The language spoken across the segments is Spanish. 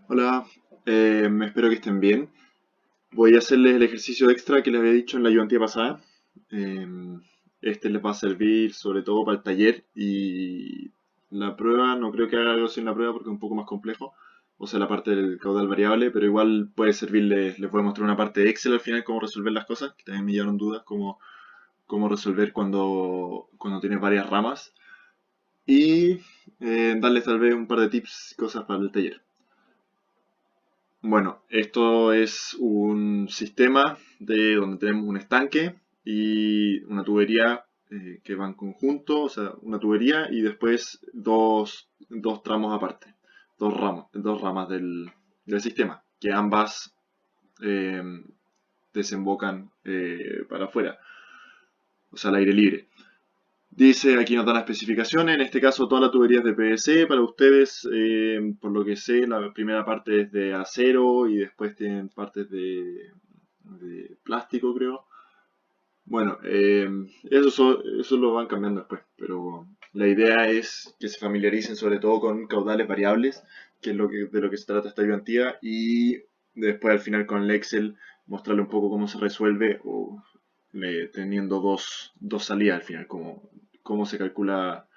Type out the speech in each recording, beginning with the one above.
Hola, espero que estén bien. Voy a hacerles el ejercicio extra que les había dicho en la ayudantía pasada. Eh, este les va a servir sobre todo para el taller y la prueba, no creo que haga algo sin la prueba porque es un poco más complejo, o sea, la parte del caudal variable, pero igual puede servirles, les voy a mostrar una parte de Excel al final, cómo resolver las cosas, que también me llegaron dudas, cómo resolver cuando tienes varias ramas y darles tal vez un par de tips, cosas para el taller. Bueno, esto es un sistema de donde tenemos un estanque y una tubería que van conjunto, o sea, una tubería y después dos tramos aparte, dos ramas del sistema, que ambas eh, desembocan para afuera, o sea, al aire libre. Dice, aquí nos dan las especificaciones, en este caso toda la tubería es de PVC, para ustedes, por lo que sé, la primera parte es de acero y después tienen partes de plástico, creo. Bueno, eso lo van cambiando después, pero la idea es que se familiaricen sobre todo con caudales variables, que es de lo que se trata esta ayudantía, y después al final con el Excel mostrarle un poco cómo se resuelve o teniendo dos salidas al final, cómo se calcula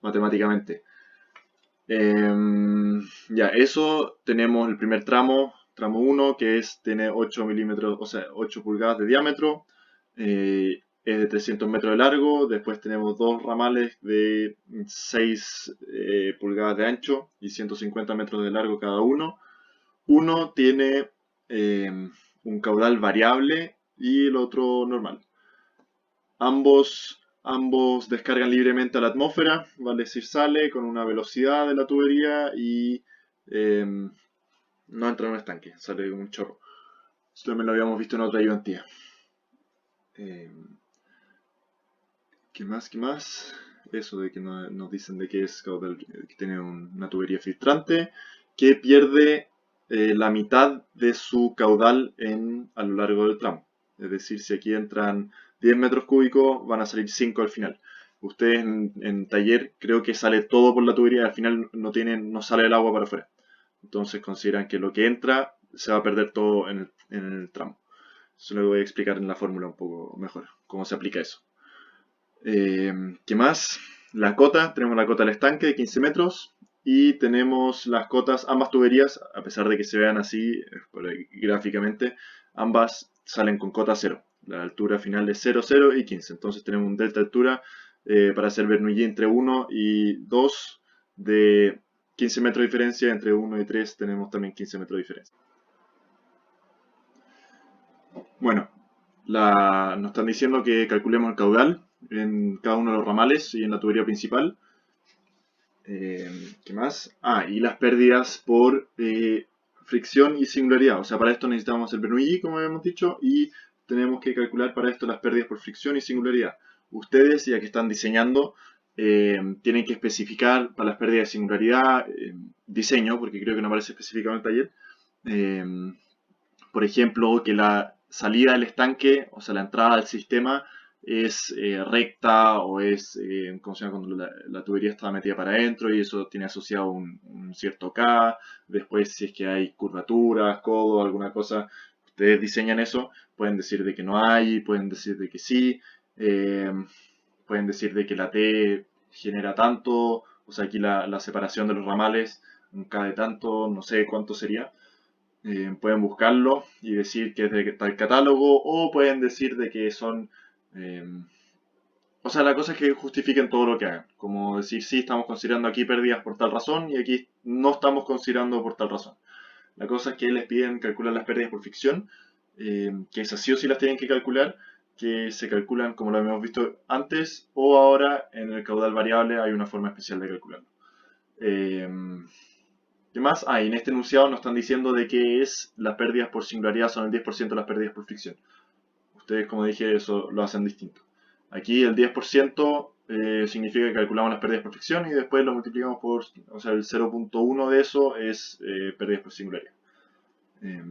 matemáticamente. Ya, eso tenemos el primer tramo uno que tiene 8 milímetros, o sea, 8 pulgadas de diámetro, es de 300 metros de largo, después tenemos dos ramales de 6 pulgadas de ancho y 150 metros de largo cada uno. Uno tiene un caudal variable y el otro normal. Ambos descargan libremente a la atmósfera, vale decir, sale con una velocidad de la tubería y no entra en un estanque, sale como un chorro. Esto también lo habíamos visto en otra ayudantía. Eh, ¿Qué más? ¿Qué más? Eso de que nos dicen de que es caudal, que tiene una tubería filtrante que pierde la mitad de su caudal a lo largo del tramo. Es decir, si aquí entran 10 metros cúbicos, van a salir 5 al final. Ustedes en taller creo que sale todo por la tubería, al final no sale el agua para afuera. Entonces consideran que lo que entra se va a perder todo en el tramo. Eso lo voy a explicar en la fórmula un poco mejor, cómo se aplica eso. ¿Qué más? La cota, tenemos la cota del estanque de 15 metros y tenemos las cotas, ambas tuberías, a pesar de que se vean así gráficamente, ambas salen con cota 0. La altura final es 0, 0 y 15. Entonces tenemos un delta de altura para hacer Bernoulli entre 1 y 2 de 15 metros de diferencia. Entre 1 y 3 tenemos también 15 metros de diferencia. Bueno, nos están diciendo que calculemos el caudal en cada uno de los ramales y en la tubería principal. ¿Qué más? Ah, y las pérdidas por fricción y singularidad. O sea, para esto necesitamos el Bernoulli, como habíamos dicho, y tenemos que calcular para esto las pérdidas por fricción y singularidad. Ustedes, ya que están diseñando, tienen que especificar para las pérdidas de singularidad, diseño, porque creo que no aparece especificado en el taller, eh, por ejemplo, que la salida del estanque, o sea, la entrada al sistema es recta o es, ¿cómo se llama? Cuando la tubería está metida para adentro y eso tiene asociado un cierto K. Después, si es que hay curvaturas, codo, alguna cosa, ustedes diseñan eso, pueden decir de que no hay, pueden decir de que sí, eh, pueden decir de que la T genera tanto, o sea, aquí la separación de los ramales, un K de tanto, no sé cuánto sería. Pueden buscarlo y decir que es de tal catálogo o pueden decir de que son... eh, o sea, la cosa es que justifiquen todo lo que hagan. Como decir, sí, estamos considerando aquí pérdidas por tal razón y aquí no estamos considerando por tal razón. La cosa es que les piden calcular las pérdidas por fricción, que esas sí o sí las tienen que calcular, que se calculan como lo habíamos visto antes o ahora en el caudal variable hay una forma especial de calcularlo. Eh, ¿Qué más? Ah, y en este enunciado nos están diciendo de que las pérdidas por singularidad son el 10% de las pérdidas por fricción. Ustedes, como dije, eso lo hacen distinto. Aquí el 10% significa que calculamos las pérdidas por fricción y después lo multiplicamos o sea, el 0.1 de eso es pérdidas por singularidad. Eh,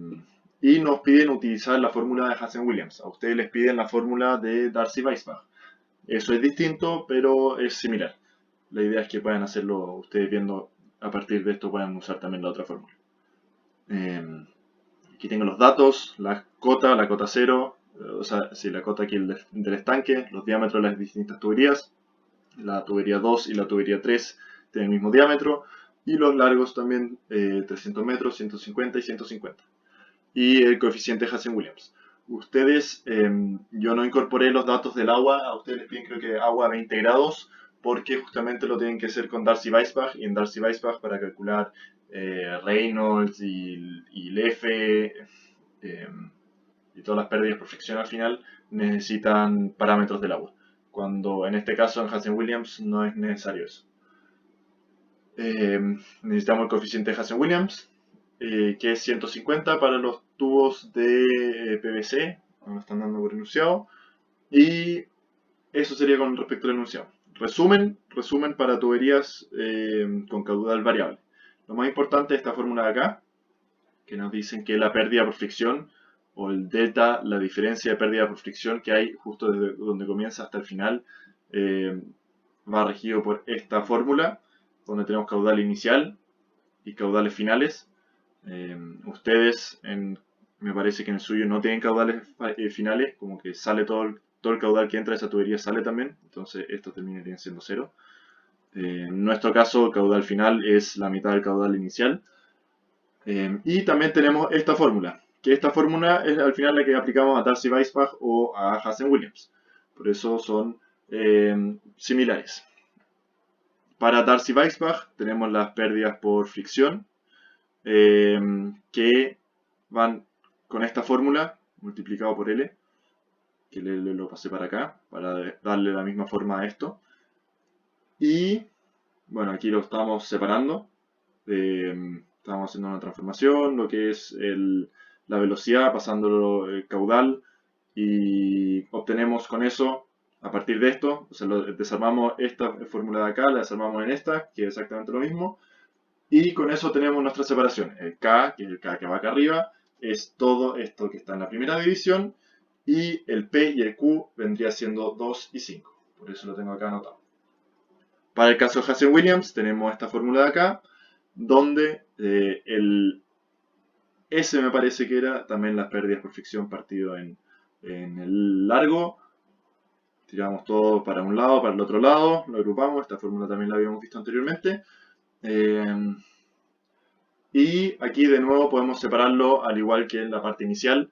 y nos piden utilizar la fórmula de Hansen-Williams. A ustedes les piden la fórmula de Darcy-Weisbach. Eso es distinto, pero es similar. La idea es que puedan hacerlo ustedes viendo a partir de esto, puedan usar también la otra fórmula. Aquí tengo los datos, la cota 0, o sea, sí, la cota aquí del estanque, los diámetros de las distintas tuberías, la tubería 2 y la tubería 3 tienen el mismo diámetro, y los largos también, 300 metros, 150 y 150. Y el coeficiente Hazen-Williams. Ustedes, yo no incorporé los datos del agua, a ustedes les piden creo que agua a 20 grados, porque justamente lo tienen que hacer con Darcy-Weisbach, y en Darcy-Weisbach para calcular Reynolds y el F y todas las pérdidas por fricción al final necesitan parámetros del agua, cuando en este caso en Hazen-Williams no es necesario eso. Necesitamos el coeficiente Hazen-Williams, que es 150 para los tubos de PVC, me lo están dando por enunciado, y eso sería con respecto al enunciado. Resumen para tuberías con caudal variable. Lo más importante es esta fórmula de acá, que nos dicen que la pérdida por fricción, o el delta, la diferencia de pérdida por fricción que hay justo desde donde comienza hasta el final, va regido por esta fórmula, donde tenemos caudal inicial y caudales finales. Ustedes, me parece que en el suyo no tienen caudales finales, como que sale todo el caudal que entra a esa tubería sale también, entonces esto terminaría siendo 0. En nuestro caso, el caudal final es la mitad del caudal inicial. Y también tenemos esta fórmula, que esta fórmula es al final la que aplicamos a Darcy-Weisbach o a Hazen-Williams. Por eso son similares. Para Darcy-Weisbach tenemos las pérdidas por fricción, que van con esta fórmula multiplicado por L, que lo pasé para acá, para darle la misma forma a esto. Y bueno, aquí lo estamos separando. Estamos haciendo una transformación, lo que es la velocidad, pasándolo el caudal, y obtenemos con eso, a partir de esto, o sea, desarmamos esta fórmula de acá, la desarmamos en esta, que es exactamente lo mismo, y con eso tenemos nuestra separación. El K, que es el K que va acá arriba, es todo esto que está en la primera división, y el P y el Q vendría siendo 2 y 5. Por eso lo tengo acá anotado. Para el caso de Hazen-Williams tenemos esta fórmula de acá, donde el S me parece que era también las pérdidas por fricción partido en el largo. Tiramos todo para un lado, para el otro lado, lo agrupamos, esta fórmula también la habíamos visto anteriormente. Y aquí de nuevo podemos separarlo al igual que en la parte inicial,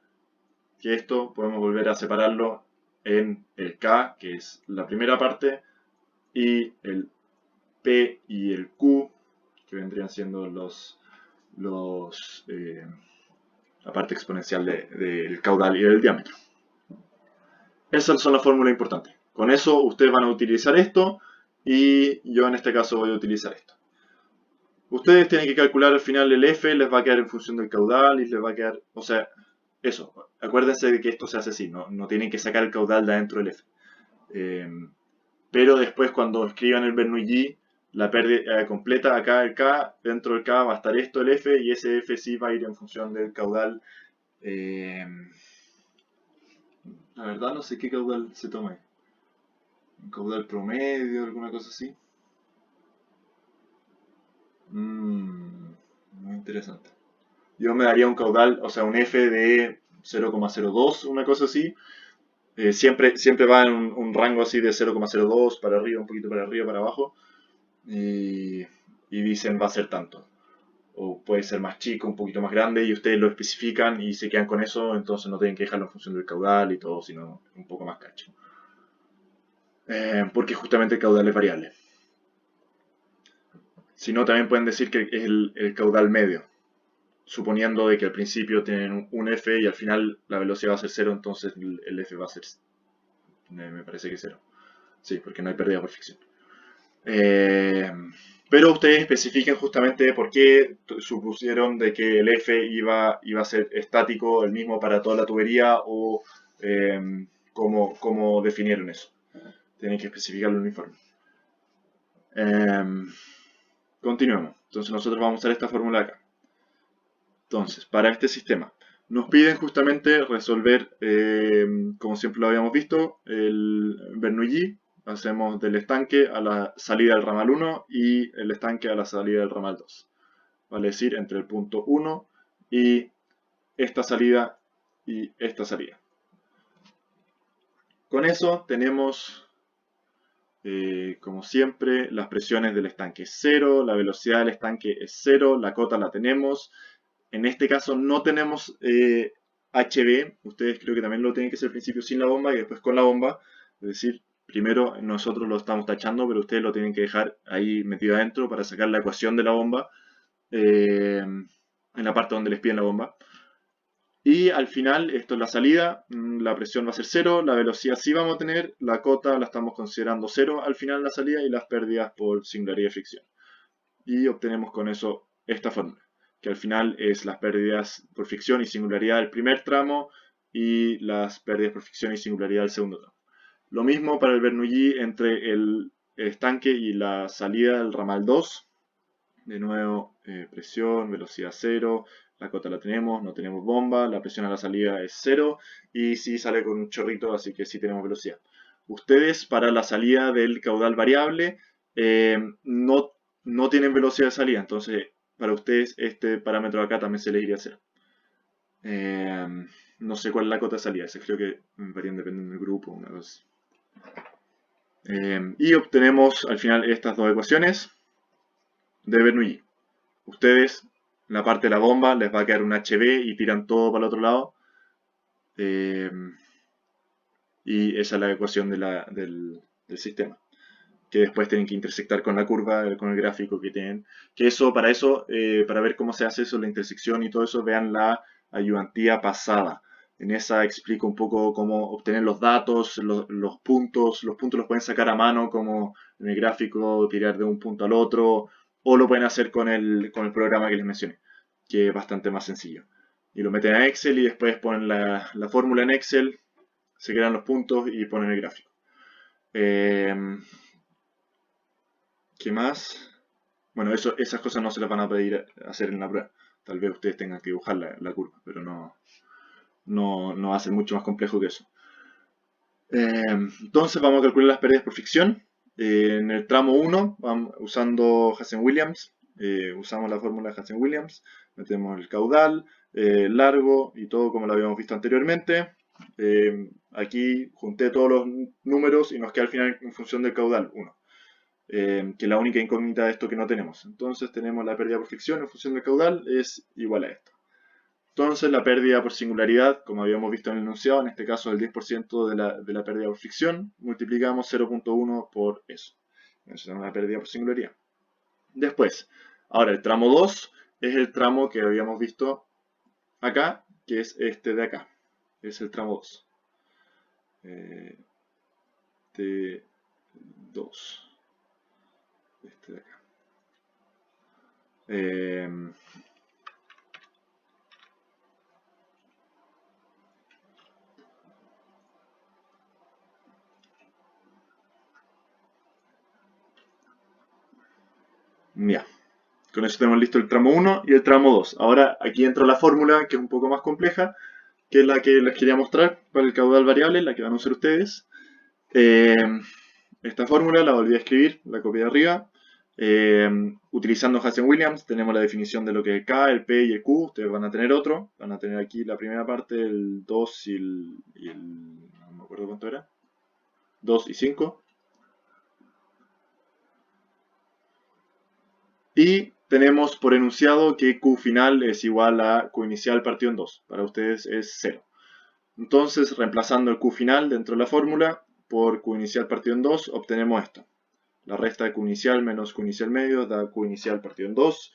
que esto podemos volver a separarlo en el K, que es la primera parte, y el P y el Q, que vendrían siendo la parte exponencial del caudal y del diámetro. Esas son las fórmulas importantes. Con eso ustedes van a utilizar esto y yo en este caso voy a utilizar esto. Ustedes tienen que calcular al final el F, les va a quedar en función del caudal y les va a quedar, o sea, eso. Acuérdense de que esto se hace así, no tienen que sacar el caudal de adentro del F. Pero después cuando escriban el Bernoulli, la pérdida completa, acá el K, dentro del K va a estar esto, el F, y ese F sí va a ir en función del caudal. La verdad no sé qué caudal se toma ahí. Un caudal promedio, alguna cosa así. Muy interesante. Yo me daría un caudal, o sea, un F de 0,02, una cosa así. Siempre va en un rango así de 0,02 para arriba, un poquito para arriba, para abajo. Y dicen va a ser tanto. O puede ser más chico, un poquito más grande, y ustedes lo especifican y se quedan con eso, entonces no tienen que dejarlo en función del caudal y todo, sino un poco más cacho. Porque justamente el caudal es variable. Si no, también pueden decir que es el caudal medio, suponiendo de que al principio tienen un F y al final la velocidad va a ser 0, entonces el F va a ser, me parece que 0. Sí, porque no hay pérdida por fricción. Pero ustedes especifiquen justamente por qué supusieron de que el F iba a ser estático, el mismo para toda la tubería, o cómo definieron eso. Tienen que especificarlo en el informe. Continuemos. Entonces nosotros vamos a usar esta fórmula acá. Entonces, para este sistema, nos piden justamente resolver, como siempre lo habíamos visto, el Bernoulli. Hacemos del estanque a la salida del ramal 1 y el estanque a la salida del ramal 2. Vale decir, entre el punto 1 y esta salida y esta salida. Con eso tenemos, como siempre, las presiones del estanque es 0, la velocidad del estanque es 0, la cota la tenemos. En este caso no tenemos HB, ustedes creo que también lo tienen que hacer al principio sin la bomba y después con la bomba. Es decir, primero nosotros lo estamos tachando, pero ustedes lo tienen que dejar ahí metido adentro para sacar la ecuación de la bomba en la parte donde les piden la bomba. Y al final, esto es la salida, la presión va a ser 0, la velocidad sí vamos a tener, la cota la estamos considerando 0 al final de la salida y las pérdidas por singularidad y fricción. Y obtenemos con eso esta fórmula, que al final es las pérdidas por fricción y singularidad del primer tramo y las pérdidas por fricción y singularidad del segundo tramo. Lo mismo para el Bernoulli entre el estanque y la salida del ramal 2. De nuevo, presión, velocidad 0, la cota la tenemos, no tenemos bomba, la presión a la salida es 0 y sí sale con un chorrito, así que sí tenemos velocidad. Ustedes para la salida del caudal variable no tienen velocidad de salida, entonces para ustedes este parámetro de acá también se les iría a 0. No sé cuál es la cota de salida, creo que varían dependiendo del grupo, una cosa. Y obtenemos al final estas dos ecuaciones de Bernoulli. Ustedes, en la parte de la bomba, les va a quedar un HB y tiran todo para el otro lado. Y esa es la ecuación del sistema. Que después tienen que intersectar con la curva, con el gráfico que tienen. Que eso, para ver cómo se hace eso, la intersección y todo eso, vean la ayudantía pasada. En esa explico un poco cómo obtener los datos, los puntos. Los puntos los pueden sacar a mano, como en el gráfico, tirar de un punto al otro, o lo pueden hacer con el programa que les mencioné, que es bastante más sencillo. Y lo meten a Excel y después ponen la fórmula en Excel, se crean los puntos y ponen el gráfico. ¿Qué más? Bueno, esas cosas no se las van a pedir hacer en la prueba. Tal vez ustedes tengan que dibujar la curva, pero no va a ser mucho más complejo que eso. Entonces vamos a calcular las pérdidas por fricción. En el tramo 1, usando Hazen-Williams, usamos la fórmula de Hazen-Williams, metemos el caudal, largo y todo como lo habíamos visto anteriormente. Aquí junté todos los números y nos queda al final en función del caudal 1. Que es la única incógnita de esto que no tenemos. Entonces tenemos la pérdida por fricción en función del caudal es igual a esto. Entonces la pérdida por singularidad, como habíamos visto en el enunciado, en este caso el 10% de la pérdida por fricción, multiplicamos 0.1 por eso. Entonces tenemos la pérdida por singularidad. Después, ahora el tramo 2 es el tramo que habíamos visto acá, que es este de acá. Es el tramo 2. T2. Este de acá. Ya, con eso tenemos listo el tramo 1 y el tramo 2. Ahora aquí entra la fórmula, que es un poco más compleja, que es la que les quería mostrar para el caudal variable, la que van a usar ustedes. Esta fórmula la volví a escribir, la copié de arriba. Utilizando Hazen-Williams tenemos la definición de lo que es el K, el P y el Q. Ustedes van a tener otro. Van a tener aquí la primera parte, el 2 y el no me acuerdo cuánto era. 2 y 5. Y tenemos por enunciado que Q final es igual a Q inicial partido en 2. Para ustedes es 0. Entonces, reemplazando el Q final dentro de la fórmula por Q inicial partido en 2, obtenemos esto. La resta de Q inicial menos Q inicial medio da Q inicial partido en 2.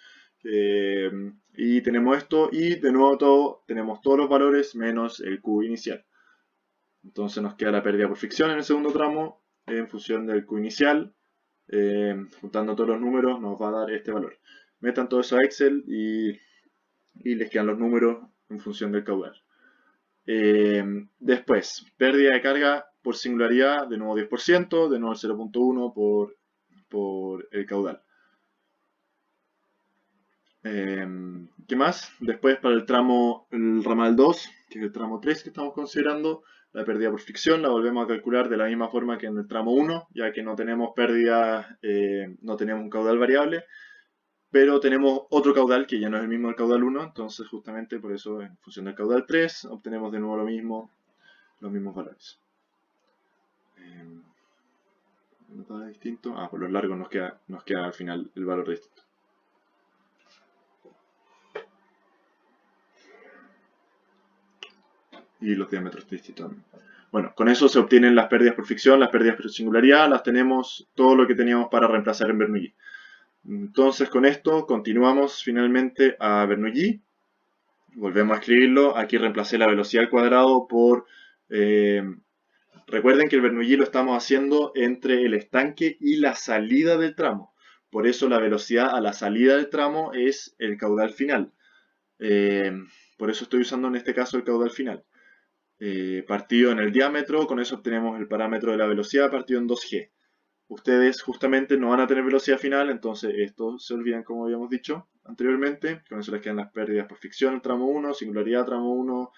Y tenemos esto, y de nuevo tenemos todos los valores menos el Q inicial. Entonces nos queda la pérdida por fricción en el segundo tramo en función del Q inicial. Juntando todos los números nos va a dar este valor. Metan todo eso a Excel y les quedan los números en función del caudal. Después, pérdida de carga por singularidad, de nuevo 10%, de nuevo el 0.1 por el caudal. ¿Qué más? Después para el ramal 2, que es el tramo 3 que estamos considerando, la pérdida por fricción la volvemos a calcular de la misma forma que en el tramo 1, ya que no tenemos pérdida, no tenemos un caudal variable. pero tenemos otro caudal que ya no es el mismo del caudal 1, entonces justamente por eso en función del caudal 3 obtenemos de nuevo lo mismo, los mismos valores. ¿Nota distinto? Ah, por los largos nos queda al final el valor distinto. Y los diámetros distintos también. Bueno, con eso se obtienen las pérdidas por fricción, las pérdidas por singularidad, las tenemos, todo lo que teníamos para reemplazar en Bernoulli. Entonces con esto continuamos finalmente a Bernoulli. Volvemos a escribirlo. Aquí reemplacé la velocidad al cuadrado por... recuerden que el Bernoulli lo estamos haciendo entre el estanque y la salida del tramo. Por eso la velocidad a la salida del tramo es el caudal final. Por eso estoy usando en este caso el caudal final. Partido en el diámetro, con eso obtenemos el parámetro de la velocidad partido en 2g. Ustedes justamente no van a tener velocidad final, entonces esto se olvidan como habíamos dicho anteriormente. Con eso les quedan las pérdidas por fricción tramo 1, singularidad tramo 1,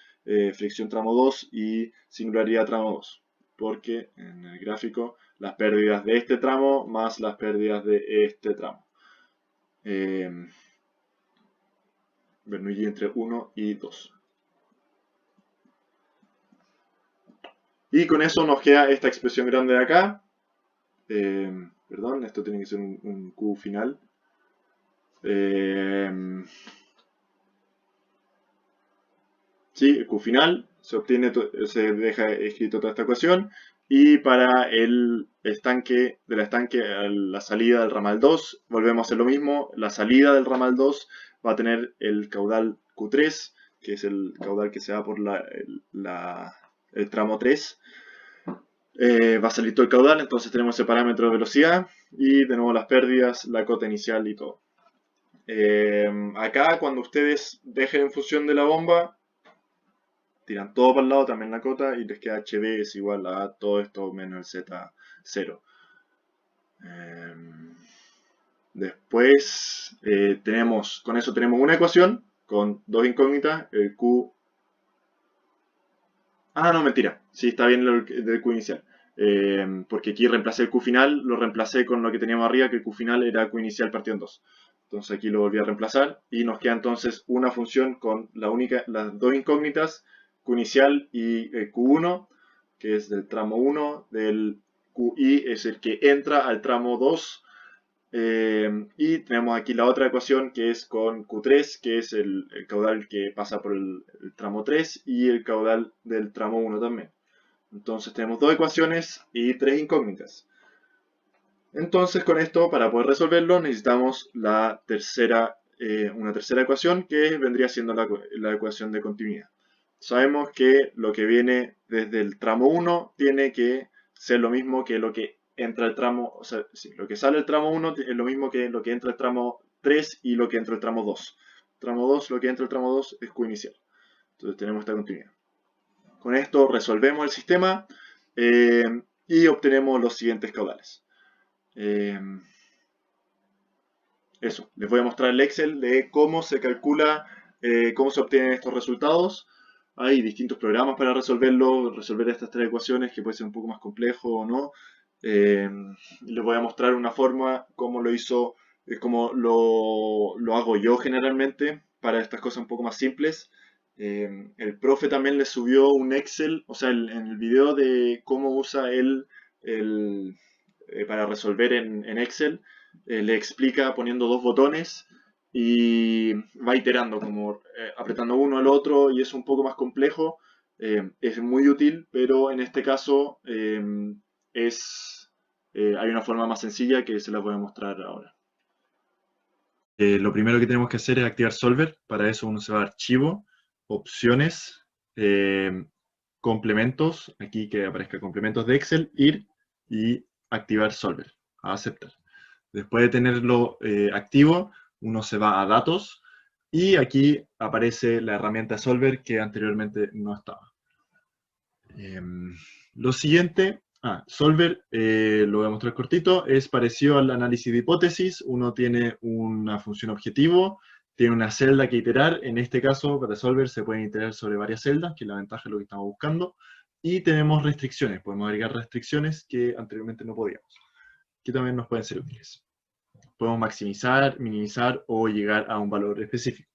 fricción tramo 2 y singularidad tramo 2. Porque en el gráfico las pérdidas de este tramo más las pérdidas de este tramo. Bernoulli entre 1 y 2. Y con eso nos queda esta expresión grande de acá. Perdón, esto tiene que ser un Q final. Sí, el Q final, se deja escrito toda esta ecuación. Y para el estanque, del estanque a la salida del ramal 2, volvemos a hacer lo mismo. La salida del ramal 2 va a tener el caudal Q3, que es el caudal que se da por el tramo 3. Va a salir todo el caudal, entonces tenemos ese parámetro de velocidad y de nuevo las pérdidas, la cota inicial y todo. Acá cuando ustedes dejen en función de la bomba, tiran todo para el lado, también la cota, y les queda HB es igual a todo esto menos el Z0. Después con eso tenemos una ecuación con dos incógnitas, el Q... Ah, no, mentira, sí está bien el Q inicial. Porque aquí reemplacé el Q final, lo reemplacé con lo que teníamos arriba, que el Q final era Q inicial partido en 2. Entonces aquí lo volví a reemplazar y nos queda entonces una función con las dos incógnitas, Q inicial y Q1, que es del tramo 1, del QI es el que entra al tramo 2. Y tenemos aquí la otra ecuación que es con Q3, que es el caudal que pasa por el tramo 3 y el caudal del tramo 1 también. Entonces tenemos dos ecuaciones y tres incógnitas. Entonces con esto, para poder resolverlo, necesitamos una tercera ecuación que vendría siendo la ecuación de continuidad. Sabemos que lo que viene desde el tramo 1 tiene que ser lo mismo que lo que entra el tramo, o sea, sí, lo que sale del tramo 1 es lo mismo que lo que entra el tramo 3 y lo que entra el tramo 2. Tramo 2, lo que entra el tramo 2 es Q inicial. Entonces tenemos esta continuidad. Con esto resolvemos el sistema y obtenemos los siguientes caudales. Eso, les voy a mostrar el Excel de cómo se calcula, cómo se obtienen estos resultados. Hay distintos programas para resolver estas tres ecuaciones, que puede ser un poco más complejo o no. Les voy a mostrar una forma, cómo lo hago yo generalmente, para estas cosas un poco más simples. El profe también le subió un Excel, o sea, en el video de cómo usa él para resolver en Excel, le explica poniendo dos botones y va iterando, como apretando uno al otro, y es un poco más complejo. Es muy útil, pero en este caso hay una forma más sencilla que se la voy a mostrar ahora. Lo primero que tenemos que hacer es activar Solver. Para eso uno se va a Archivo, Opciones, Complementos, aquí que aparezca Complementos de Excel, ir y activar Solver, a aceptar. Después de tenerlo activo, uno se va a Datos y aquí aparece la herramienta Solver que anteriormente no estaba. Lo siguiente, Solver, lo voy a mostrar cortito, es parecido al análisis de hipótesis. Uno tiene una función objetivo, tiene una celda que iterar. En este caso, para Solver se pueden iterar sobre varias celdas, que es la ventaja de lo que estamos buscando. Y tenemos restricciones, podemos agregar restricciones que anteriormente no podíamos, que también nos pueden ser útiles. podemos maximizar, minimizar o llegar a un valor específico.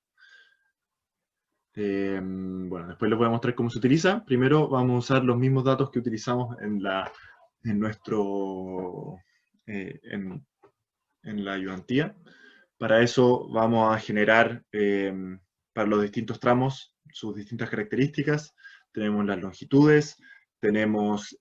Bueno, después les voy a mostrar cómo se utiliza. Primero vamos a usar los mismos datos que utilizamos en nuestro en la ayudantía. Para eso vamos a generar para los distintos tramos sus distintas características. Tenemos las longitudes, tenemos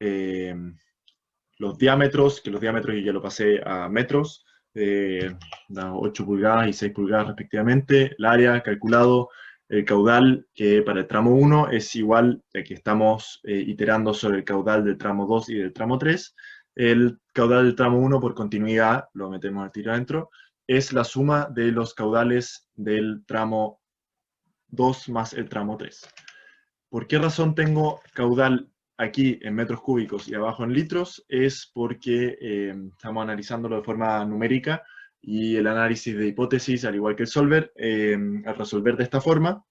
los diámetros, que los diámetros yo ya lo pasé a metros, 8 pulgadas y 6 pulgadas respectivamente, el área calculado, el caudal, que para el tramo 1 es igual, ya que estamos iterando sobre el caudal del tramo 2 y del tramo 3. El caudal del tramo 1 por continuidad, lo metemos al tiro adentro, es la suma de los caudales del tramo 2 más el tramo 3. ¿Por qué razón tengo caudal aquí en metros cúbicos y abajo en litros? Es porque estamos analizándolo de forma numérica y el análisis de hipótesis, al igual que el solver, al resolver de esta forma,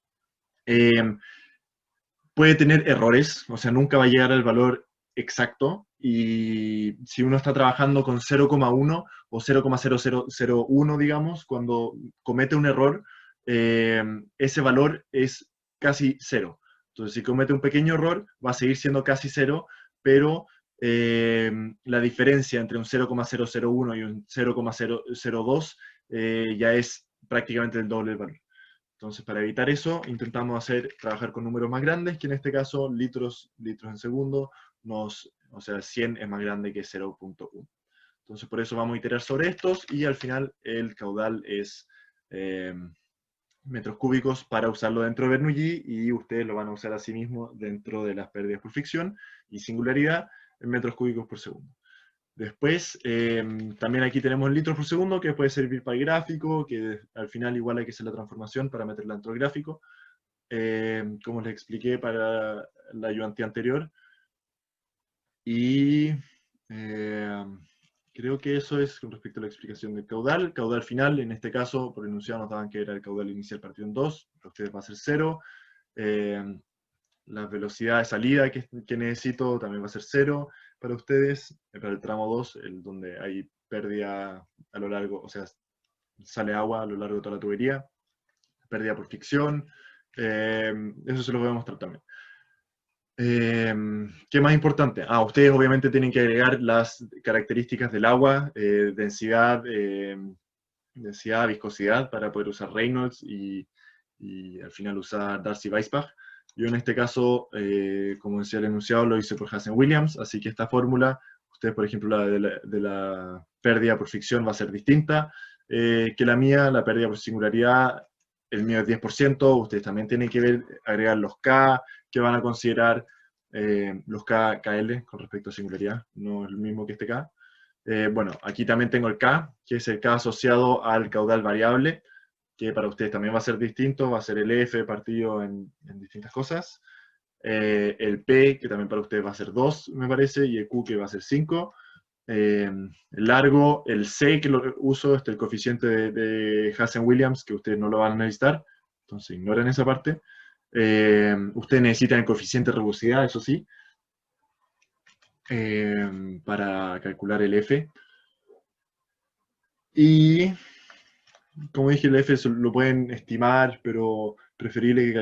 puede tener errores, o sea, nunca va a llegar al valor exacto, y si uno está trabajando con 0,1 o 0,0001, digamos, cuando comete un error, ese valor es casi cero. Entonces, si comete un pequeño error, va a seguir siendo casi cero, pero la diferencia entre un 0,001 y un 0,002 ya es prácticamente el doble del valor. Entonces, para evitar eso, intentamos trabajar con números más grandes, que en este caso, litros en segundo, o sea, 100 es más grande que 0,1. Entonces, por eso vamos a iterar sobre estos, y al final el caudal es metros cúbicos para usarlo dentro de Bernoulli, y ustedes lo van a usar así mismo dentro de las pérdidas por fricción y singularidad en metros cúbicos por segundo. Después, también aquí tenemos litros por segundo, que puede servir para el gráfico, que al final igual hay que hacer la transformación para meterla dentro del gráfico, como les expliqué para la ayudantía anterior. Y creo que eso es con respecto a la explicación del caudal. Caudal final, en este caso, por enunciado nos daban que era el caudal inicial partido en 2, para ustedes va a ser 0. La velocidad de salida que necesito también va a ser 0 para ustedes. Para el tramo 2, donde hay pérdida a lo largo, o sea, sale agua a lo largo de toda la tubería, pérdida por fricción, eso se lo voy a mostrar también. ¿Qué más importante? Ustedes obviamente tienen que agregar las características del agua, densidad, viscosidad, para poder usar Reynolds y al final usar Darcy-Weisbach. Yo en este caso, como decía el enunciado, lo hice por Hazen-Williams, así que esta fórmula, ustedes por ejemplo la de la pérdida por fricción va a ser distinta que la mía, la pérdida por singularidad, el mío es 10%, ustedes también tienen que agregar los K que van a considerar, los KL con respecto a singularidad, no es el mismo que este K. Bueno, aquí también tengo el K, que es el K asociado al caudal variable, que para ustedes también va a ser distinto, va a ser el F partido en distintas cosas. El P, que también para ustedes va a ser 2, me parece, y el Q, que va a ser 5. El largo, el C, que lo uso, el coeficiente de Hazen-Williams, que ustedes no lo van a necesitar, entonces ignoren esa parte. Ustedes necesitan el coeficiente de rugosidad, eso sí, para calcular el F. Y como dije, el F lo pueden estimar, pero preferible que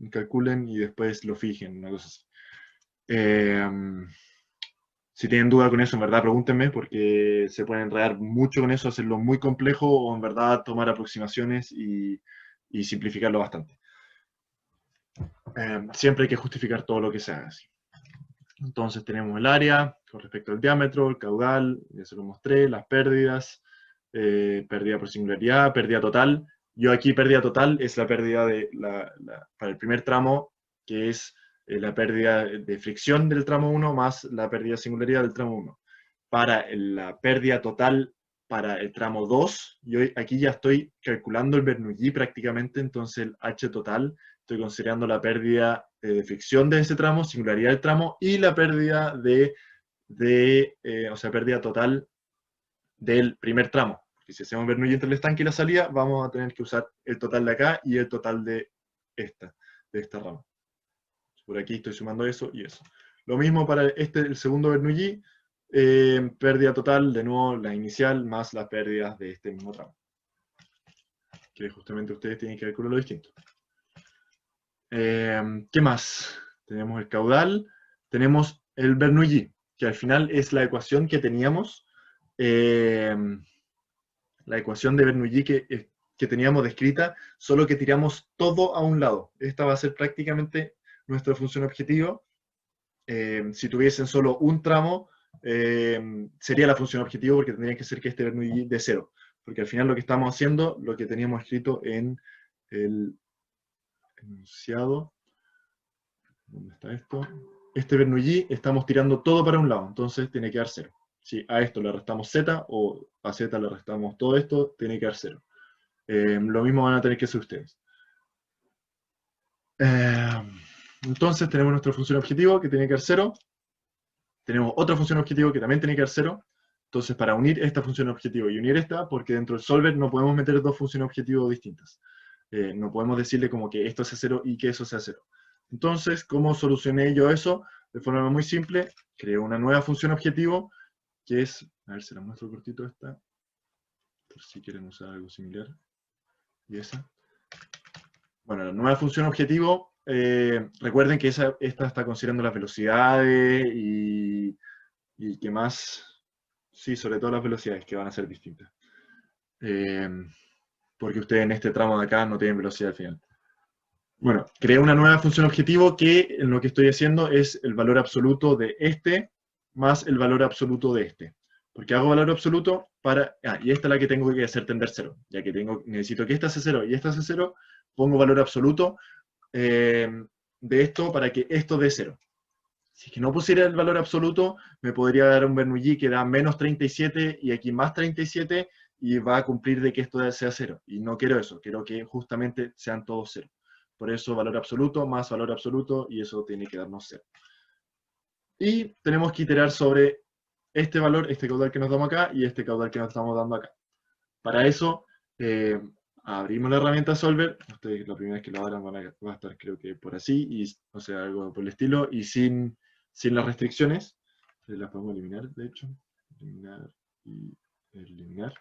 calculen y después lo fijen, una cosa así. Si tienen duda con eso, en verdad pregúntenme, porque se pueden enredar mucho con eso, hacerlo muy complejo, o en verdad tomar aproximaciones y simplificarlo bastante. Siempre hay que justificar todo lo que se haga así. Entonces tenemos el área con respecto al diámetro, el caudal, ya se lo mostré, las pérdidas, pérdida por singularidad, pérdida total. Yo aquí pérdida total es la pérdida para el primer tramo, que es la pérdida de fricción del tramo 1 más la pérdida de singularidad del tramo 1. Para la pérdida total para el tramo 2, yo aquí ya estoy calculando el Bernoulli prácticamente, entonces el H total, estoy considerando la pérdida de fricción de ese tramo, singularidad del tramo, y la pérdida o sea, pérdida total del primer tramo. Porque si hacemos Bernoulli entre el estanque y la salida, vamos a tener que usar el total de acá y el total de esta rama. Por aquí estoy sumando eso y eso. Lo mismo para el segundo Bernoulli, pérdida total, de nuevo la inicial, más las pérdidas de este mismo tramo. Que justamente ustedes tienen que calcular lo distinto. ¿Qué más? Tenemos el caudal, tenemos el Bernoulli, que al final es la ecuación que teníamos, la ecuación de Bernoulli que teníamos descrita, solo que tiramos todo a un lado. Esta va a ser prácticamente nuestra función objetivo. Si tuviesen solo un tramo, sería la función objetivo porque tendría que ser que este Bernoulli de cero. Porque al final lo que estamos haciendo, lo que teníamos escrito en el enunciado, ¿dónde está esto? Este Bernoulli estamos tirando todo para un lado, entonces tiene que dar cero. Si a esto le restamos z o a z le restamos todo esto, tiene que dar cero. Lo mismo van a tener que hacer ustedes. Entonces tenemos nuestra función objetivo que tiene que dar cero. Tenemos otra función objetivo que también tiene que dar cero. Entonces para unir esta función objetivo y unir esta, porque dentro del solver no podemos meter dos funciones objetivo distintas. No podemos decirle como que esto sea cero y que eso sea cero. Entonces, ¿cómo solucioné yo eso? De forma muy simple, creo una nueva función objetivo, que es, a ver si la muestro cortito esta, por si quieren usar algo similar, y esa. Bueno, la nueva función objetivo, recuerden que esta está considerando las velocidades y qué más, sí, sobre todo las velocidades, que van a ser distintas. Porque ustedes en este tramo de acá no tienen velocidad al final. Bueno, creé una nueva función objetivo que en lo que estoy haciendo es el valor absoluto de este más el valor absoluto de este. Porque hago valor absoluto para... y esta es la que tengo que hacer tender cero. Ya que necesito que esta sea cero y esta sea cero, pongo valor absoluto de esto para que esto dé cero. Si es que no pusiera el valor absoluto, me podría dar un Bernoulli que da menos 37 y aquí más 37 y va a cumplir de que esto sea cero. Y no quiero eso, quiero que justamente sean todos cero. Por eso valor absoluto más valor absoluto y eso tiene que darnos cero. Y tenemos que iterar sobre este valor, este caudal que nos damos acá y este caudal que nos estamos dando acá. Para eso, abrimos la herramienta Solver. Ustedes la primera vez que lo abran va a estar creo que por así, y, o sea, algo por el estilo, y sin las restricciones. Las podemos eliminar, de hecho. Eliminar y eliminar.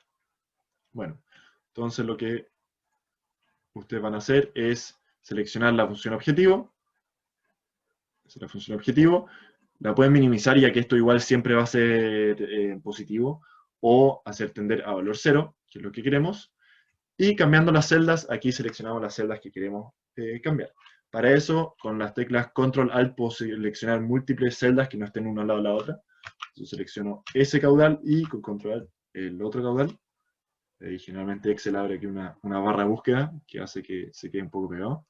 Bueno, entonces lo que ustedes van a hacer es seleccionar la función objetivo. Esa es la función objetivo. La pueden minimizar ya que esto igual siempre va a ser positivo, o hacer tender a valor cero, que es lo que queremos. Y cambiando las celdas, aquí seleccionamos las celdas que queremos cambiar. Para eso, con las teclas Control Alt puedo seleccionar múltiples celdas que no estén una al lado de la otra. Yo selecciono ese caudal y con Control Alt el otro caudal. Generalmente Excel abre aquí una barra de búsqueda que hace que se quede un poco pegado.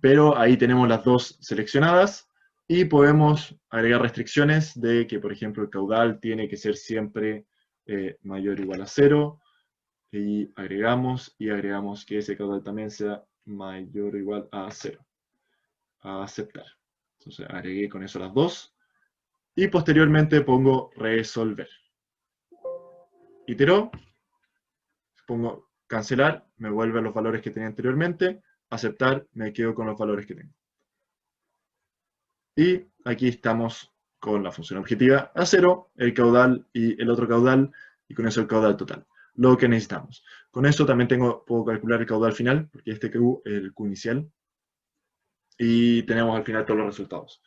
Pero ahí tenemos las dos seleccionadas y podemos agregar restricciones de que, por ejemplo, el caudal tiene que ser siempre mayor o igual a 0, y agregamos que ese caudal también sea mayor o igual a 0, a aceptar. Entonces agregué con eso las dos y posteriormente pongo resolver. Iteró, pongo cancelar, me vuelve a los valores que tenía anteriormente, aceptar, me quedo con los valores que tengo. Y aquí estamos con la función objetiva a 0, el caudal y el otro caudal, y con eso el caudal total. Lo que necesitamos. Con eso también puedo calcular el caudal final, porque este Q es el Q inicial. Y tenemos al final todos los resultados.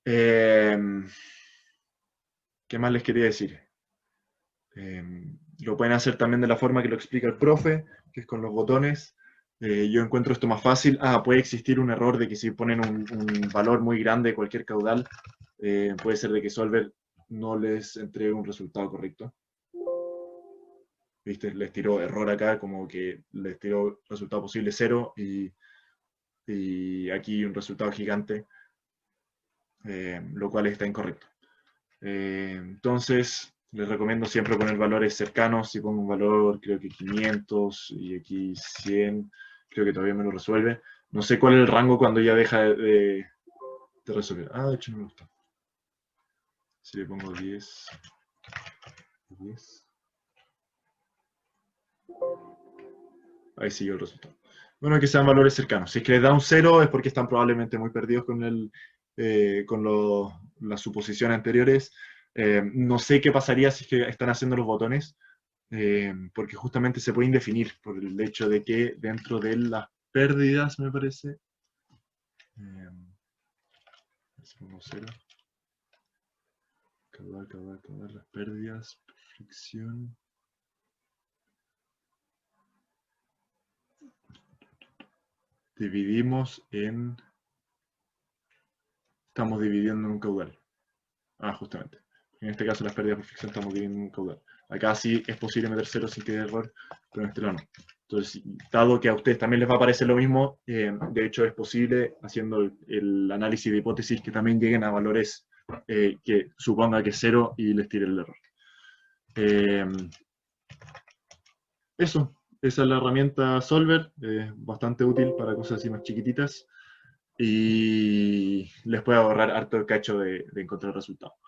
¿Qué más les quería decir? Lo pueden hacer también de la forma que lo explica el profe, que es con los botones. Yo encuentro esto más fácil. Puede existir un error de que si ponen un valor muy grande de cualquier caudal, puede ser de que Solver no les entregue un resultado correcto. ¿Viste? Les tiró error acá, como que les tiró resultado posible 0 y aquí un resultado gigante, lo cual está incorrecto. Entonces, les recomiendo siempre poner valores cercanos. Si pongo un valor, creo que 500 y aquí 100, creo que todavía me lo resuelve. No sé cuál es el rango cuando ya deja de resolver. De hecho no me gusta. Si le pongo 10. Ahí siguió el resultado. Bueno, que sean valores cercanos. Si es que les da un 0 es porque están probablemente muy perdidos con las suposiciones anteriores. No sé qué pasaría si es que están haciendo los botones, porque justamente se pueden definir por el hecho de que dentro de las pérdidas, me parece, 0, caudal, las pérdidas, fricción. Estamos dividiendo en un caudal. Justamente. En este caso las pérdidas por fricción estamos dividiendo en un caudal. Acá sí es posible meter cero sin que haya error, pero en este lado no. Entonces, dado que a ustedes también les va a parecer lo mismo, de hecho es posible, haciendo el análisis de hipótesis, que también lleguen a valores que suponga que es cero y les tire el error. Eso, esa es la herramienta Solver, bastante útil para cosas así más chiquititas y les puede ahorrar harto cacho de encontrar resultados.